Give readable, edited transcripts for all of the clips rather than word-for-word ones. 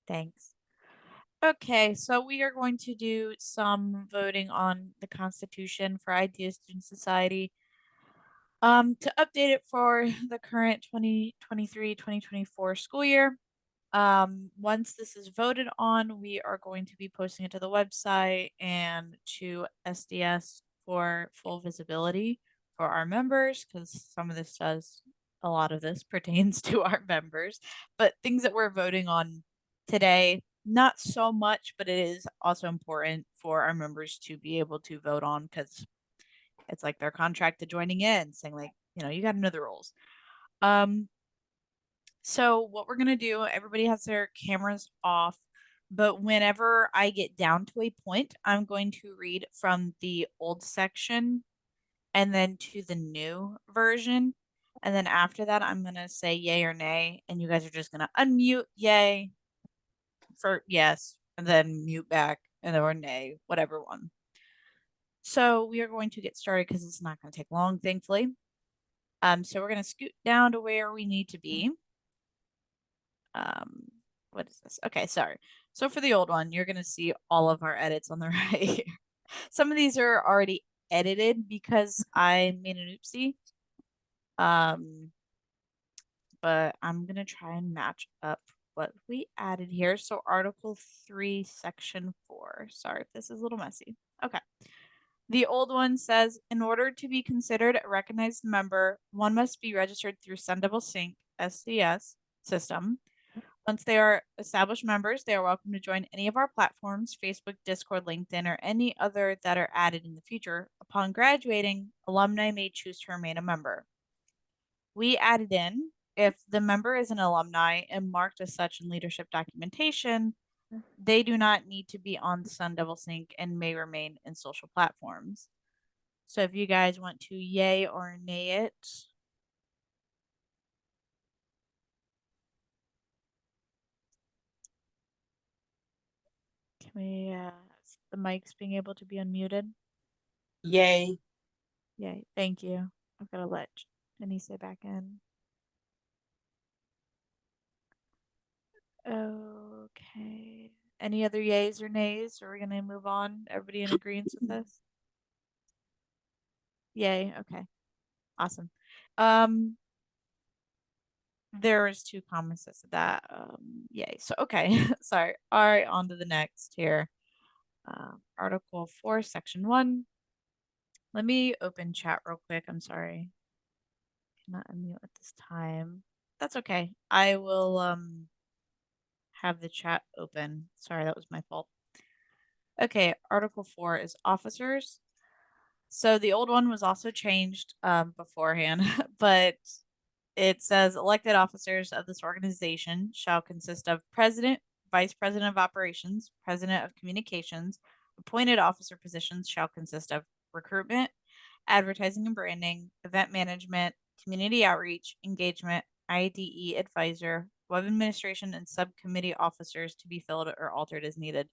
Thanks. Okay, so we are going to do some voting on the Constitution for Idea Student Society. To update it for the current 2023-2024 school year. Once this is voted on, we are going to be posting it to the website and to SDS for full visibility for our members, because a lot of this pertains to our members, but things that we're voting on today, not so much, but it is also important for our members to be able to vote on because it's like their contract to joining in, saying like, you got to know the rules. So what we're gonna do, everybody has their cameras off, but whenever I get down to a point, I'm going to read from the old section and then to the new version. And then after that, I'm gonna say yay or nay, and you guys are just gonna unmute yay for yes, and then mute back and then or nay, whatever one. So we are going to get started because it's not going to take long, thankfully. So we're going to scoot down to where we need to be. What is this? Okay, sorry. So for the old one, you're going to see all of our edits on the right here. Some of these are already edited because I made an oopsie. But I'm going to try and match up what we added here. So Article 3, Section 4. Sorry if this is a little messy. Okay. The old one says, in order to be considered a recognized member, one must be registered through Sun Devil Sync SDS system. Once they are established members, they are welcome to join any of our platforms, Facebook, Discord, LinkedIn, or any other that are added in the future. Upon graduating, alumni may choose to remain a member. We added in, if the member is an alumni and marked as such in leadership documentation, they do not need to be on Sun Devil Sync and may remain in social platforms. So if you guys want to yay or nay it. Can we, the mics being able to be unmuted? Yay. Yay, thank you. I've got to let Denise back in. Okay. Any other yays or nays? Or are we going to move on? Everybody in agreement with this? Yay, okay. Awesome. There is 2 comments that said that. Yay. So okay. Sorry. All right, on to the next here. Article 4, Section 1. Let me open chat real quick. I'm sorry. Cannot unmute at this time. That's okay. I will have the chat open. Sorry, that was my fault. Okay, Article 4 is officers. So the old one was also changed beforehand, but it says elected officers of this organization shall consist of president, vice president of operations, president of communications. Appointed officer positions shall consist of recruitment, advertising and branding, event management, community outreach, engagement, IDE advisor, web administration, and subcommittee officers to be filled or altered as needed.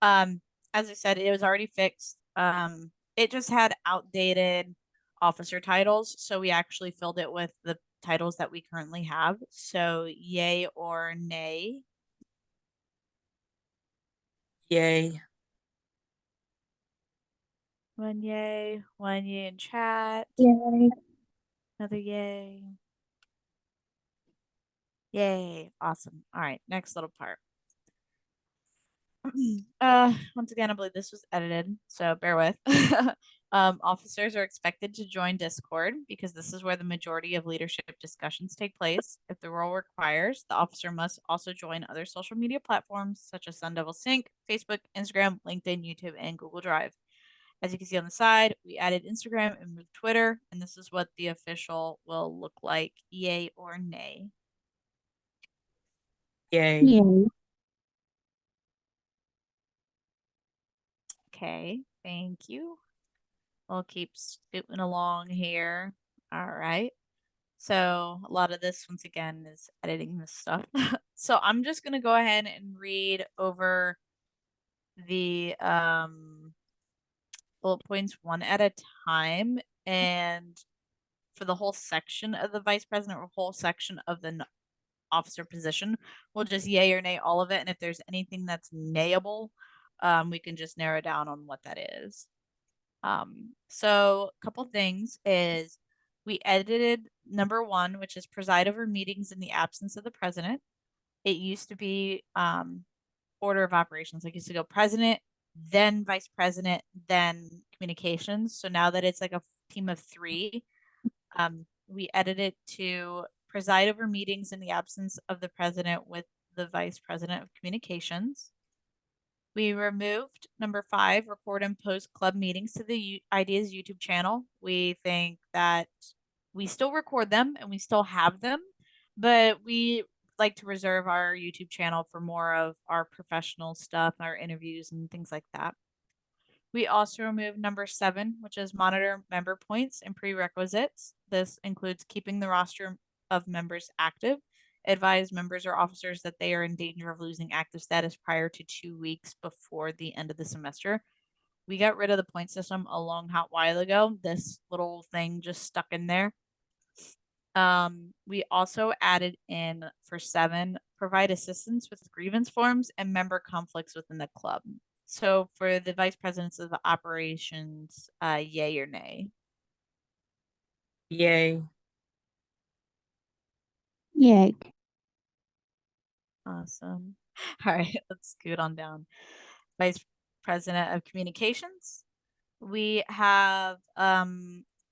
As I said, it was already fixed. It just had outdated officer titles, so we actually filled it with the titles that we currently have. So, yay or nay? Yay. One yay in chat. Yay. Another yay. Yay. Awesome. All right, next little part. Once again, I believe this was edited, so bear with. Officers are expected to join Discord because this is where the majority of leadership discussions take place. If the role requires, the officer must also join other social media platforms such as Sun Devil Sync, Facebook, Instagram, LinkedIn, YouTube, and Google Drive. As you can see on the side, we added Instagram and moved Twitter, and this is what the official will look like. Yay or nay? Yay. Yay. Okay, thank you. We'll keep scooting along here. All right. So a lot of this, once again, is editing this stuff. So I'm just going to go ahead and read over the bullet points one at a time. And for the whole section of the vice president or whole section of the officer position. We'll just yay or nay all of it. And if there's anything that's nayable, we can just narrow down on what that is. So a couple things is we edited number one, which is preside over meetings in the absence of the president. It used to be order of operations. Like, used to go president, then vice president, then communications. So now that it's like a team of three, we edited it to preside over meetings in the absence of the president with the vice president of communications. We removed number 5, record and post club meetings to the Ideas YouTube channel. We think that we still record them and we still have them, but we like to reserve our YouTube channel for more of our professional stuff, our interviews and things like that. We also removed number 7, which is monitor member points and prerequisites. This includes keeping the roster of members active, advise members or officers that they are in danger of losing active status prior to 2 weeks before the end of the semester. We got rid of the point system a long hot while ago. This little thing just stuck in there. We also added in for 7, provide assistance with grievance forms and member conflicts within the club. So for the vice presidents of the operations, yay or nay? Yay. Yay. Awesome. All right, let's scoot on down. Vice president of communications. We have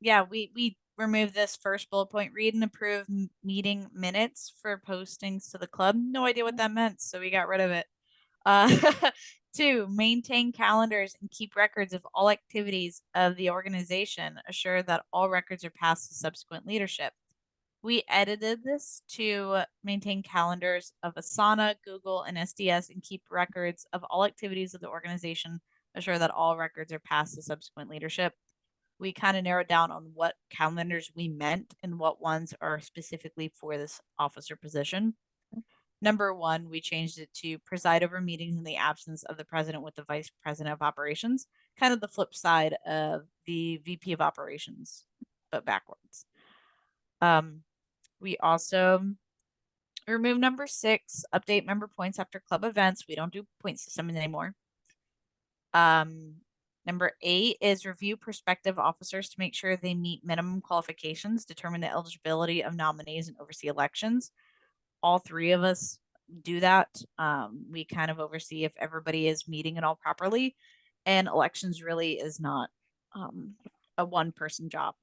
we removed this first bullet point, read and approve meeting minutes for postings to the club. No idea what that meant, so we got rid of it. 2, maintain calendars and keep records of all activities of the organization. Assure that all records are passed to subsequent leadership. We edited this to maintain calendars of Asana, Google, and SDS and keep records of all activities of the organization. Assure that all records are passed to subsequent leadership. We kind of narrowed down on what calendars we meant and what ones are specifically for this officer position. Number 1, we changed it to preside over meetings in the absence of the president with the vice president of operations, kind of the flip side of the VP of operations, but backwards. We also removed number 6, update member points after club events. We don't do point system anymore. Number 8 is review prospective officers to make sure they meet minimum qualifications, determine the eligibility of nominees, and oversee elections. All 3 of us do that. We kind of oversee if everybody is meeting it all properly, and elections really is not a one-person job.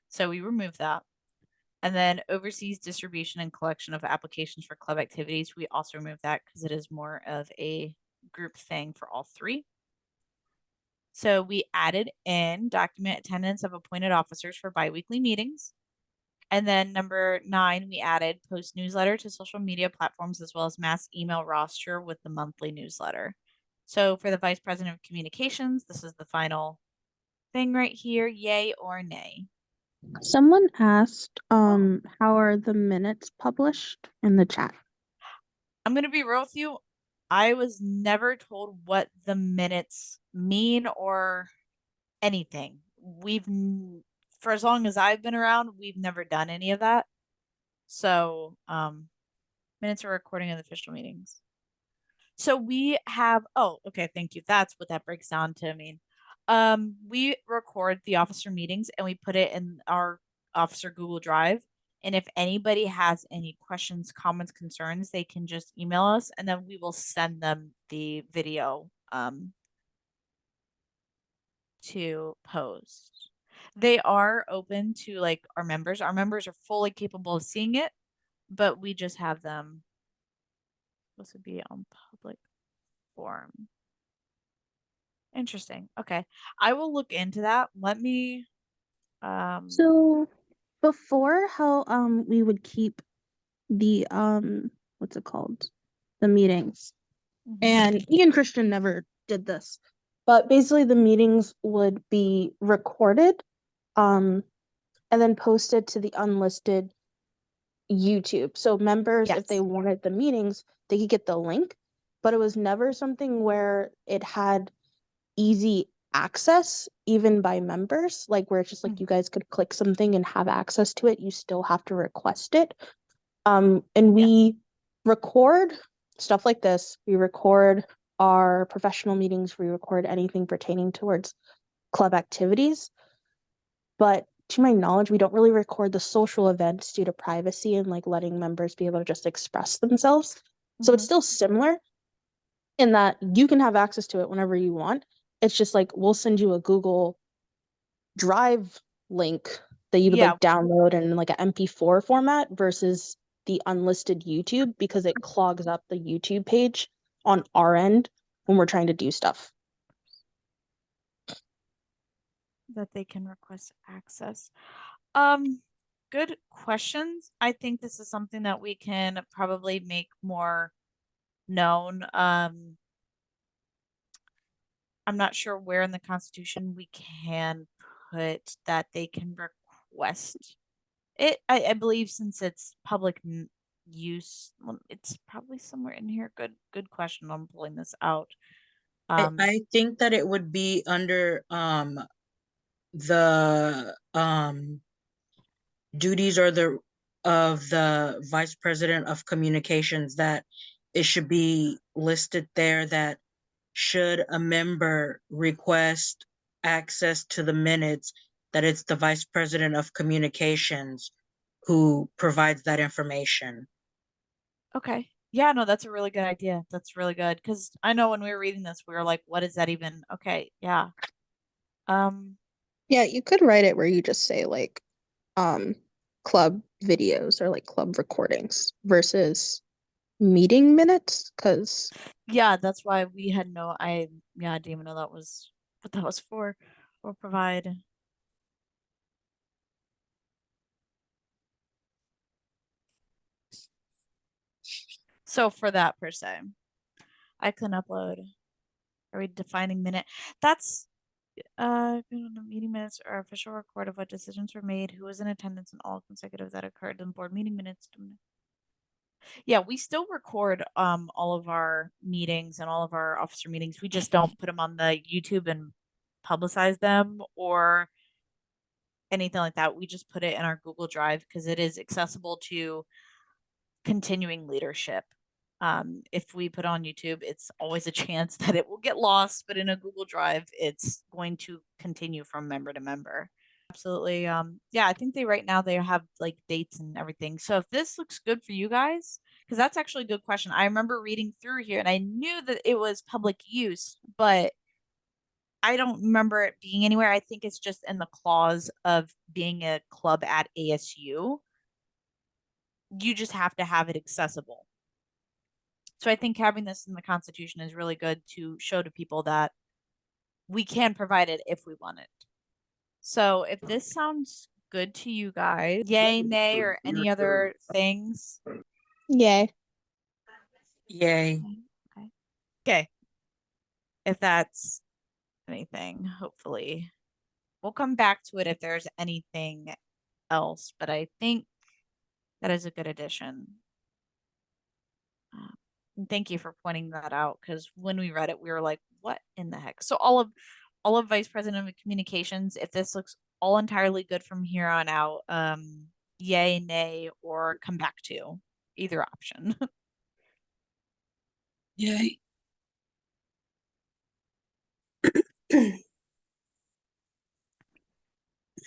So we remove that. And then oversees distribution and collection of applications for club activities. We also remove that because it is more of a group thing for all 3. So we added in document attendance of appointed officers for biweekly meetings. And then number 9, we added post newsletter to social media platforms as well as mass email roster with the monthly newsletter. So for the vice president of communications, this is the final thing right here, yay or nay. Someone asked, how are the minutes published in the chat? I'm going to be real with you. I was never told what the minutes mean or anything. For as long as I've been around, we've never done any of that. So, minutes are recording of the official meetings. So we have, okay, thank you. That's what that breaks down to mean. We record the officer meetings and we put it in our officer Google Drive. And if anybody has any questions, comments, concerns, they can just email us and then we will send them the video to post. They are open to like our members. Our members are fully capable of seeing it, but we just have them supposed to be on public forum. Interesting. Okay. I will look into that. Let me So before how we would keep the what's it called? The meetings. And Ian Christian never did this. But basically the meetings would be recorded and then posted to the unlisted YouTube. So members, if they yes. wanted the meetings, they could get the link, but it was never something where it had easy access even by members, like where it's just like you guys could click something and have access to it. You still have to request it. And we record stuff like this. We record our professional meetings. We record anything pertaining towards club activities. But to my knowledge, we don't really record the social events due to privacy and like letting members be able to just express themselves. So it's still similar in that you can have access to it whenever you want. It's just like we'll send you a Google Drive link that you would Yeah. like download in like an MP4 format versus the unlisted YouTube because it clogs up the YouTube page on our end when we're trying to do stuff. That they can request access. Good questions. I think this is something that we can probably make more known. I'm not sure where in the Constitution we can put that they can request it. I believe since it's public use, well, it's probably somewhere in here. Good question. I'm pulling this out. I think that it would be under the duties or the of the vice president of communications, that it should be listed there that should a member request access to the minutes, that it's the vice president of communications who provides that information. Okay. Yeah, no, that's a really good idea. That's really good because I know when we were reading this, we were like, what is that even? Okay, yeah. Um, Yeah, you could write it where you just say like club videos or like club recordings versus meeting minutes because yeah, that's why we had I didn't even know that was what that was for or provide. So for that per se, I can upload. Are we defining minute? That's the meeting minutes are official record of what decisions were made, who was in attendance, and all consecutive that occurred in board meeting minutes. Yeah, we still record all of our meetings and all of our officer meetings. We just don't put them on the YouTube and publicize them or anything like that. We just put it in our Google Drive because it is accessible to continuing leadership. If we put on YouTube, it's always a chance that it will get lost, but in a Google Drive, it's going to continue from member to member. Absolutely. Yeah, I think right now they have like dates and everything. So if this looks good for you guys, because that's actually a good question. I remember reading through here and I knew that it was public use, but I don't remember it being anywhere. I think it's just in the clause of being a club at ASU. You just have to have it accessible. So I think having this in the Constitution is really good to show to people that we can provide it if we want it. So if this sounds good to you guys, yay, nay, or any other things. yay. Yay. Okay. Okay. If that's anything, hopefully we'll come back to it if there's anything else, but I think that is a good addition. And thank you for pointing that out because when we read it, we were like, what in the heck? So all of Vice President of Communications, if this looks all entirely good from here on out, yay, nay, or come back to either option. Yay.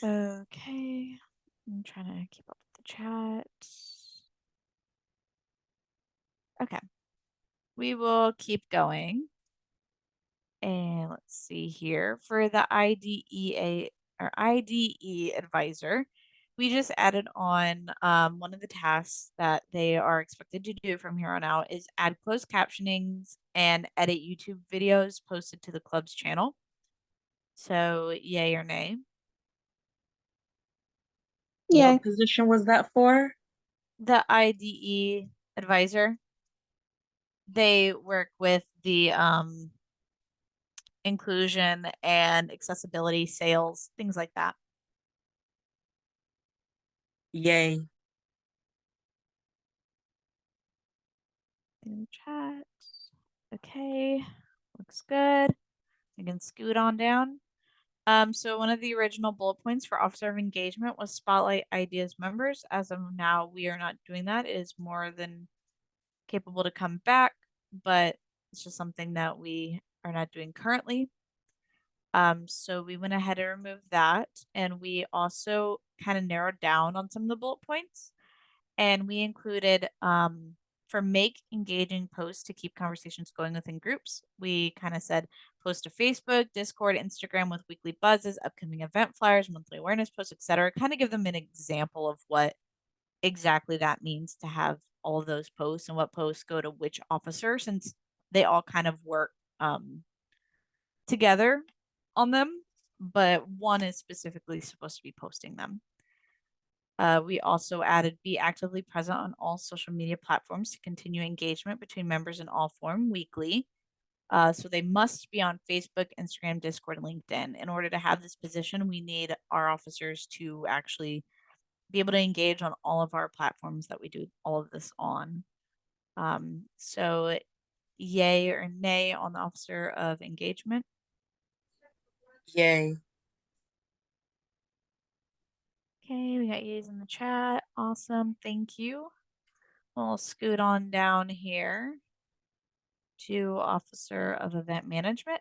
Okay. I'm trying to keep up with the chat. Okay. We will keep going. And let's see here for the IDEA or IDE advisor. We just added on one of the tasks that they are expected to do from here on out is add closed captionings and edit YouTube videos posted to the club's channel. So, yay or nay? Yay. What position was that for? The IDE advisor, they work with the inclusion and accessibility sales, things like that. Yay. In chat. Okay, looks good. You can scoot on down. So one of the original bullet points for officer of engagement was spotlight ideas members. As of now, we are not doing that. It is more than capable to come back, but it's just something that we are not doing currently. So we went ahead and removed that, and we also kind of narrowed down on some of the bullet points, and we included for make engaging posts to keep conversations going within groups. We kind of said post to Facebook, Discord, Instagram with weekly buzzes, upcoming event flyers, monthly awareness posts, etc. Kind of give them an example of what exactly that means to have all of those posts and what posts go to which officer, since they all kind of work together on them, but one is specifically supposed to be posting them. We also added be actively present on all social media platforms to continue engagement between members in all form weekly. So they must be on Facebook, Instagram, Discord, and LinkedIn. In order to have this position, we need our officers to actually be able to engage on all of our platforms that we do all of this on. So yay or nay on the officer of engagement? Yay. Okay, we got yays in the chat. Awesome. Thank you. We'll scoot on down here to Officer of Event Management.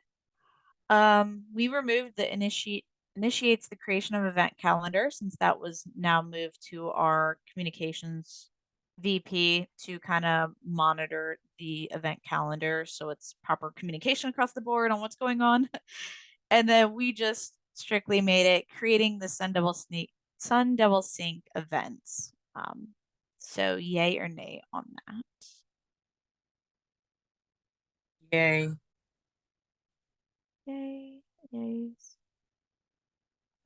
We removed the initiates the creation of event calendar, since that was now moved to our communications VP to kind of monitor the event calendar so it's proper communication across the board on what's going on. And then we just strictly made it creating the Sun Devil Sync events. So yay or nay on that? Yay. Yay, yays.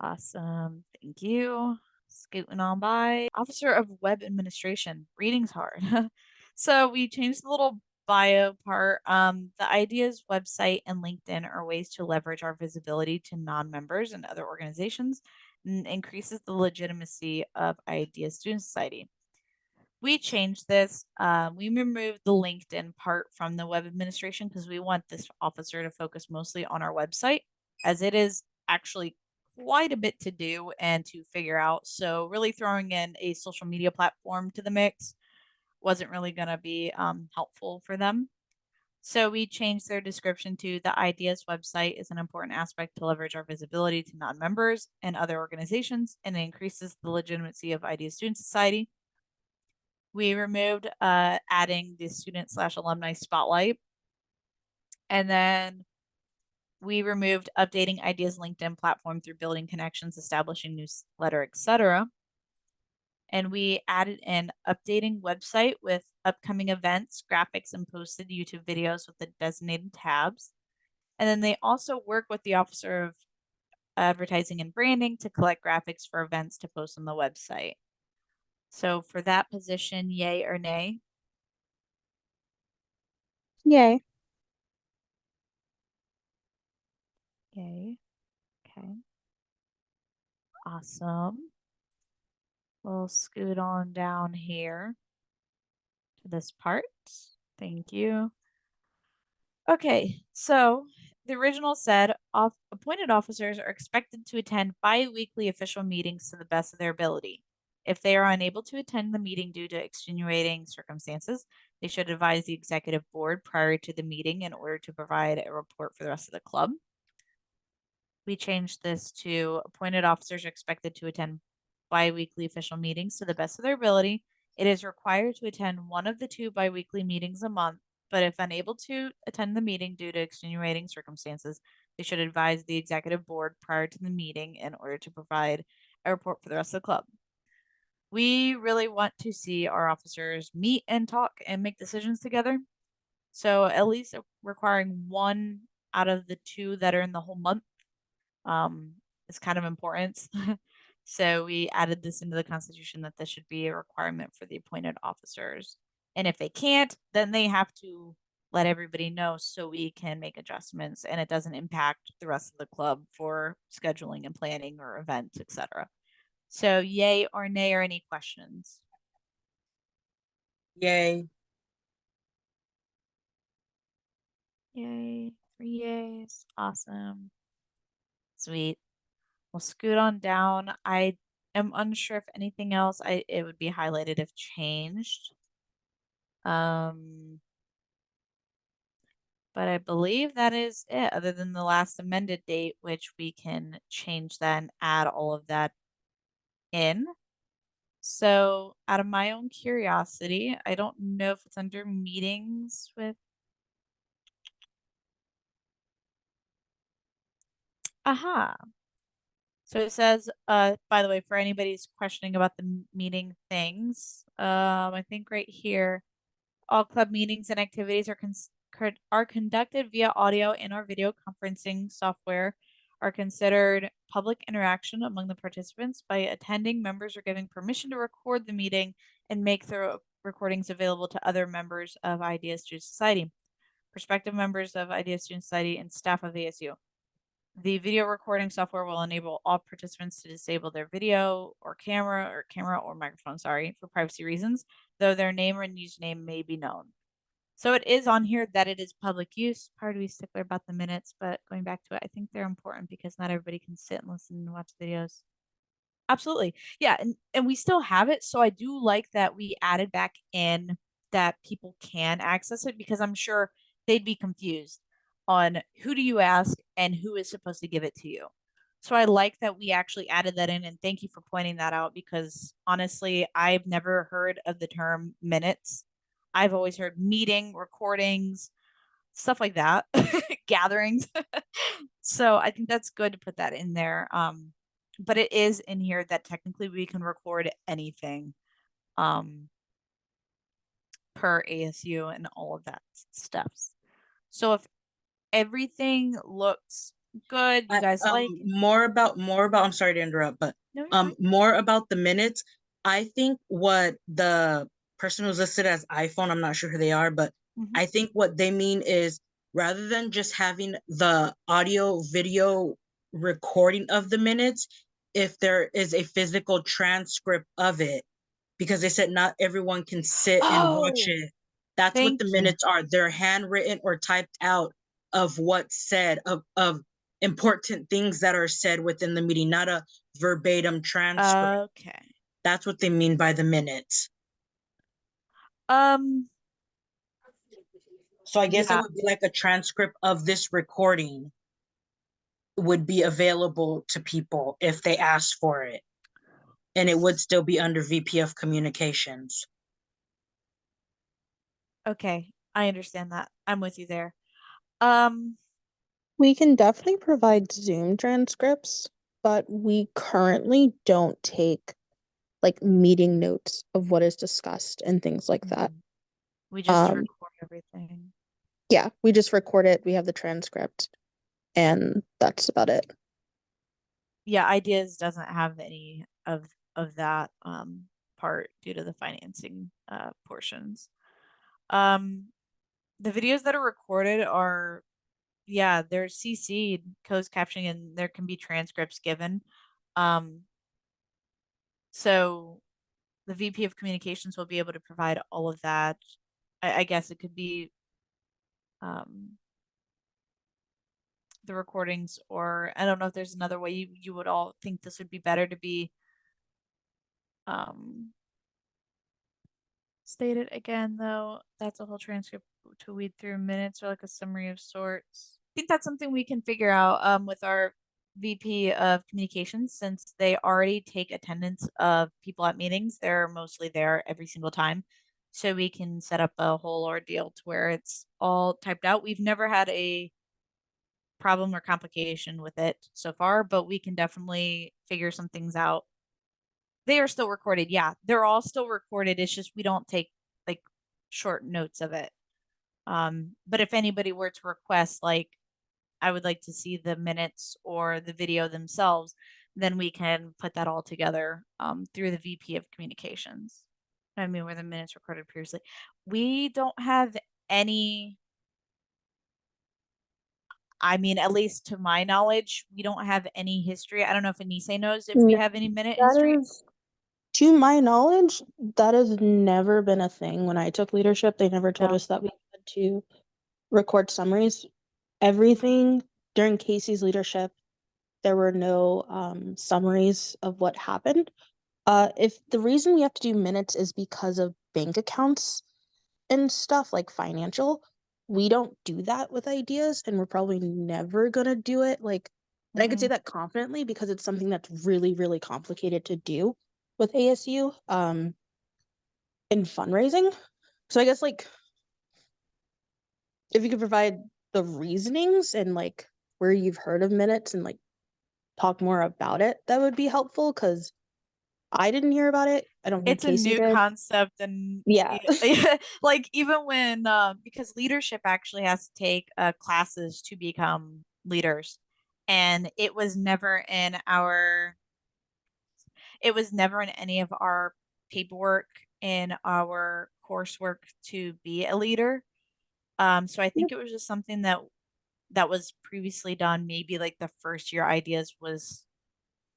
Awesome. Thank you. Scooting on by. Officer of Web Administration. Reading's hard. So we changed the little bio part. The Ideas website and LinkedIn are ways to leverage our visibility to non-members and other organizations and increases the legitimacy of Ideas Student Society. We changed this. We removed the LinkedIn part from the web administration because we want this officer to focus mostly on our website, as it is actually quite a bit to do and to figure out. So, really throwing in a social media platform to the mix wasn't really going to be helpful for them. So, we changed their description to the Ideas website is an important aspect to leverage our visibility to non members and other organizations, and it increases the legitimacy of Ideas Student Society. We removed adding the student/alumni spotlight. And then we removed updating Ideas LinkedIn platform through building connections, establishing newsletter, etc. And we added an updating website with upcoming events, graphics, and posted YouTube videos with the designated tabs. And then they also work with the Officer of Advertising and Branding to collect graphics for events to post on the website. So for that position, yay or nay? Yay. Yay. Okay. Awesome. We'll scoot on down here to this part. Thank you. Okay, so the original said appointed officers are expected to attend bi-weekly official meetings to the best of their ability. If they are unable to attend the meeting due to extenuating circumstances, they should advise the executive board prior to the meeting in order to provide a report for the rest of the club. We changed this to appointed officers are expected to attend bi-weekly official meetings to the best of their ability. It is required to attend one of the two bi-weekly meetings a month, but if unable to attend the meeting due to extenuating circumstances, they should advise the executive board prior to the meeting in order to provide a report for the rest of the club. We really want to see our officers meet and talk and make decisions together. So at least requiring one out of the two that are in the whole month is kind of important. So we added this into the Constitution that this should be a requirement for the appointed officers. And if they can't, then they have to let everybody know so we can make adjustments and it doesn't impact the rest of the club for scheduling and planning or events, etc. So yay or nay or any questions? Yay. Yay. 3 yays. Awesome. Sweet. We'll scoot on down. I am unsure if anything else it would be highlighted if changed. But I believe that is it, other than the last amended date, which we can change that and add all of that in. So, out of my own curiosity, I don't know if it's under meetings with. Aha. So it says, by the way, for anybody who's questioning about the meeting things, I think right here, all club meetings and activities are conducted via audio and/or video conferencing software, are considered public interaction among the participants. By attending, members are given permission to record the meeting and make the recordings available to other members of Idea Student Society, prospective members of Idea Student Society, and staff of ASU. The video recording software will enable all participants to disable their video or camera or microphone, sorry, for privacy reasons, though their name and username may be known. So it is on here that it is public use. Part of me stickler about the minutes, but going back to it, I think they're important because not everybody can sit and listen and watch videos. Absolutely. Yeah, and we still have it, so I do like that we added back in that people can access it because I'm sure they'd be confused on who do you ask and who is supposed to give it to you. So I like that we actually added that in, and thank you for pointing that out because honestly, I've never heard of the term minutes. I've always heard meeting, recordings, stuff like that, gatherings. So I think that's good to put that in there. But it is in here that technically we can record anything per ASU and all of that stuff. So if everything looks good, you guys like it? More about I'm sorry to interrupt, but No, you're fine. more about the minutes. I think what the person who's listed as iPhone, I'm not sure who they are, but I think what they mean is rather than just having the audio video recording of the minutes, if there is a physical transcript of it, because they said not everyone can sit and watch Oh, it. That's what thank the you. minutes are. They're handwritten or typed out of what's said, of important things that are said within the meeting, not a verbatim transcript. Okay. That's what they mean by the minutes. So I guess it Yeah. would be like a transcript of this recording would be available to people if they asked for it. And it would still be under VP of Communications. Okay, I understand that. I'm with you there. We can definitely provide Zoom transcripts, but we currently don't take like meeting notes of what is discussed and things like that. We just record everything. Yeah, we just record it. We have the transcript, and that's about it. Yeah, Ideas doesn't have any of that part due to the financing portions. The videos that are recorded are, yeah, they're CC'd, closed captioning, and there can be transcripts given. So the VP of Communications will be able to provide all of that. I guess it could be the recordings, or I don't know if there's another way you would all think this would be better to be stated again, though. That's a whole transcript to weed through minutes or like a summary of sorts. I think that's something we can figure out with our VP of Communications since they already take attendance of people at meetings. They're mostly there every single time. So we can set up a whole ordeal to where it's all typed out. We've never had a problem or complication with it so far, but we can definitely figure some things out. They are still recorded. Yeah, they're all still recorded. It's just we don't take like short notes of it. But if anybody were to request, like, I would like to see the minutes or the video themselves, then we can put that all together through the VP of Communications. I mean, where the minutes recorded previously. We don't have any. I mean, at least to my knowledge, we don't have any history. I don't know if Anise knows if we No, have any minute history. that is, to my knowledge, that has never been a thing. When I took leadership, they never told No. us that we had to record summaries. Everything during Casey's leadership there were no summaries of what happened. If the reason we have to do minutes is because of bank accounts and stuff like financial, we don't do that with ideas, and we're probably never gonna do it. Like, and I could say that confidently because it's something that's really, really complicated to do with ASU in fundraising. So I guess like if you could provide the reasonings and like where you've heard of minutes and like talk more about it, that would be helpful because I didn't hear about it. I don't think It's a Casey new did. concept, and Yeah. like even when because leadership actually has to take classes to become leaders, and it was never in any of our paperwork in our coursework to be a leader. So I think Yep. it was just something that was previously done, maybe like the first year ideas was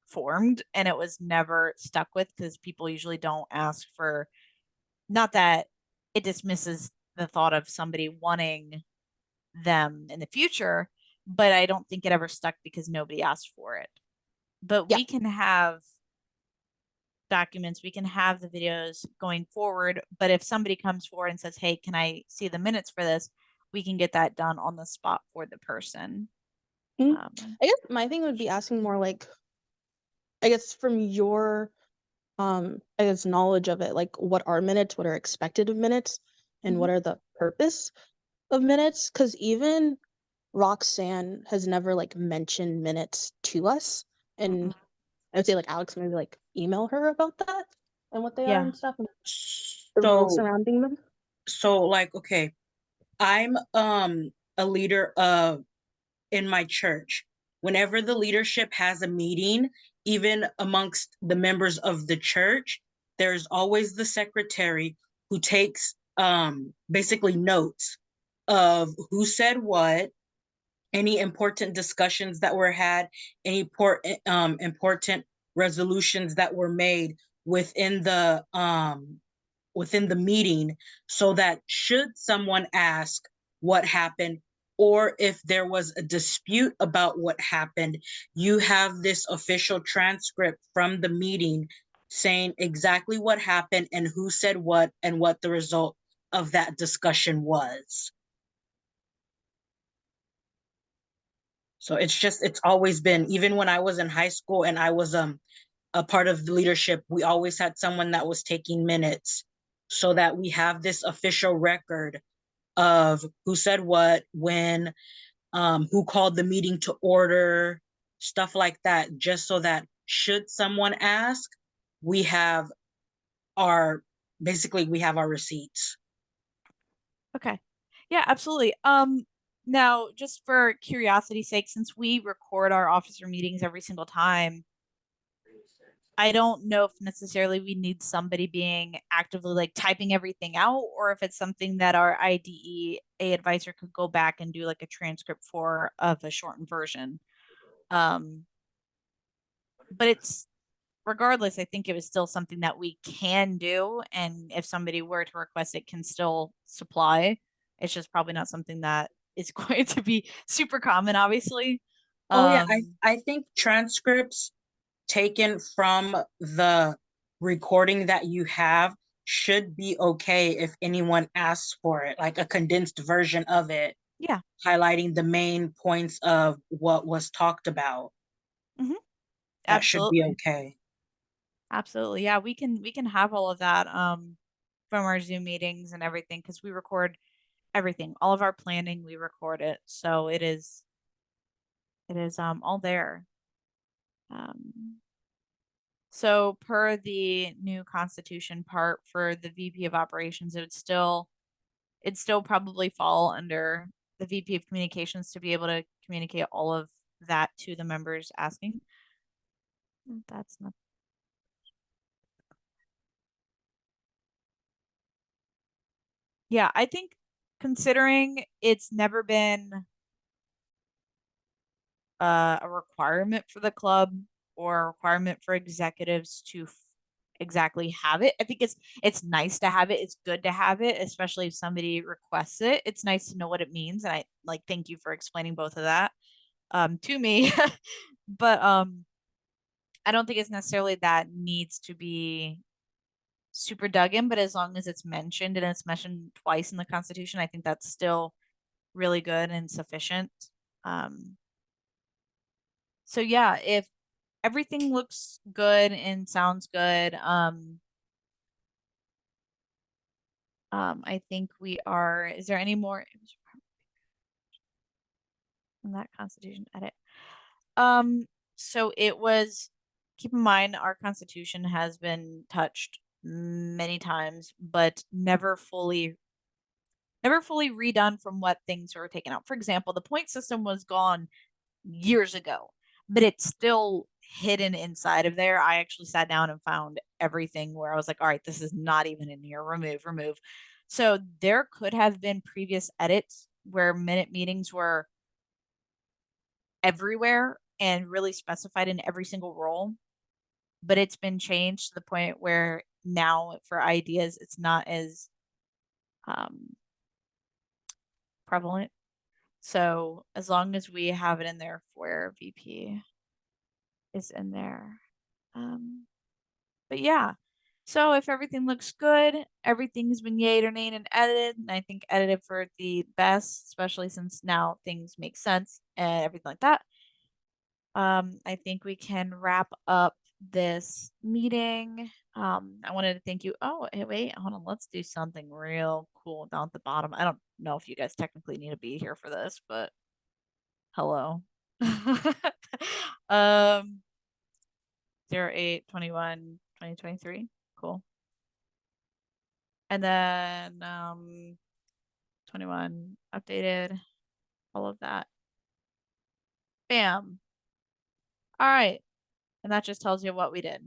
formed, and it was never stuck with because people usually don't ask for, not that it dismisses the thought of somebody wanting them in the future, but I don't think it ever stuck because nobody asked for it. But Yeah. we can have documents, we can have the videos going forward, but if somebody comes forward and says, hey, can I see the minutes for this, we can get that done on the spot for the person. Mhm. I guess my thing would be asking more like, I guess from your I guess knowledge of it, like what are minutes, what are expected of minutes, and Mhm. what are the purpose of minutes? Because even Roxanne has never like mentioned minutes to us. And Mm-mm. I would say like Alex maybe like email her about that and what they are Yeah. and stuff and the rules So surrounding them. like, okay, I'm a leader of in my church. Whenever the leadership has a meeting, even amongst the members of the church, there's always the secretary who takes basically notes of who said what, any important discussions that were had, any important resolutions that were made within the meeting, so that should someone ask what happened, or if there was a dispute about what happened, you have this official transcript from the meeting saying exactly what happened and who said what and what the result of that discussion was. So it's always been, even when I was in high school and I was a part of the leadership, we always had someone that was taking minutes so that we have this official record of who said what, when, who called the meeting to order, stuff like that, just so that should someone ask, we have our we have our receipts. Okay. Yeah, absolutely. Now just for curiosity's sake, since we record our officer meetings every single time, I don't know if necessarily we need somebody being actively like typing everything out, or if it's something that our IDEA advisor could go back and do like a transcript for of a shortened version. Um, but it's regardless, I think it was still something that we can do, and if somebody were to request it, can still supply. It's just probably not something that is going to be super common, obviously. Oh yeah, I Um, I think transcripts taken from the recording that you have should be okay if anyone asks for it, like a condensed version of it, yeah. highlighting the main points of what was talked about. Hmm. That should be Absolutely. okay. Absolutely. Yeah, we can have all of that from our Zoom meetings and everything because we record everything. All of our planning, we record it. So it is all there. Um so per the new constitution part for the VP of operations, it'd still probably fall under the VP of communications to be able to communicate all of that to the members asking. That's not. Yeah, I think considering it's never been a requirement for the club or a requirement for executives to exactly have it. I think it's nice to have it. It's good to have it, especially if somebody requests it. It's nice to know what it means, and I like thank you for explaining both of that to me. But I don't think it's necessarily that needs to be super dug in, but as long as it's mentioned and it's mentioned twice in the Constitution, I think that's still really good and sufficient. Um, so yeah, if everything looks good and sounds good, I think we are. Is there any more in that Constitution edit? So it was. Keep in mind, our Constitution has been touched many times, but never fully redone from what things were taken out. For example, the point system was gone years ago, but it's still hidden inside of there. I actually sat down and found everything where I was like, all right, this is not even in here. Remove. So there could have been previous edits where minute meetings were everywhere and really specified in every single role, but it's been changed to the point where now for ideas, it's not as prevalent. So as long as we have it in there where VP is in there. But yeah. So if everything looks good, everything's been yayed or nayed and edited, and I think edited for the best, especially since now things make sense and everything like that. I think we can wrap up this meeting. I wanted to thank you. Oh, hey, wait, hold on. Let's do something real cool down at the bottom. I don't know if you guys technically need to be here for this, but hello. um 08/21/2023. Cool. And then 21 updated, all of that. Bam. All right. And that just tells you what we did.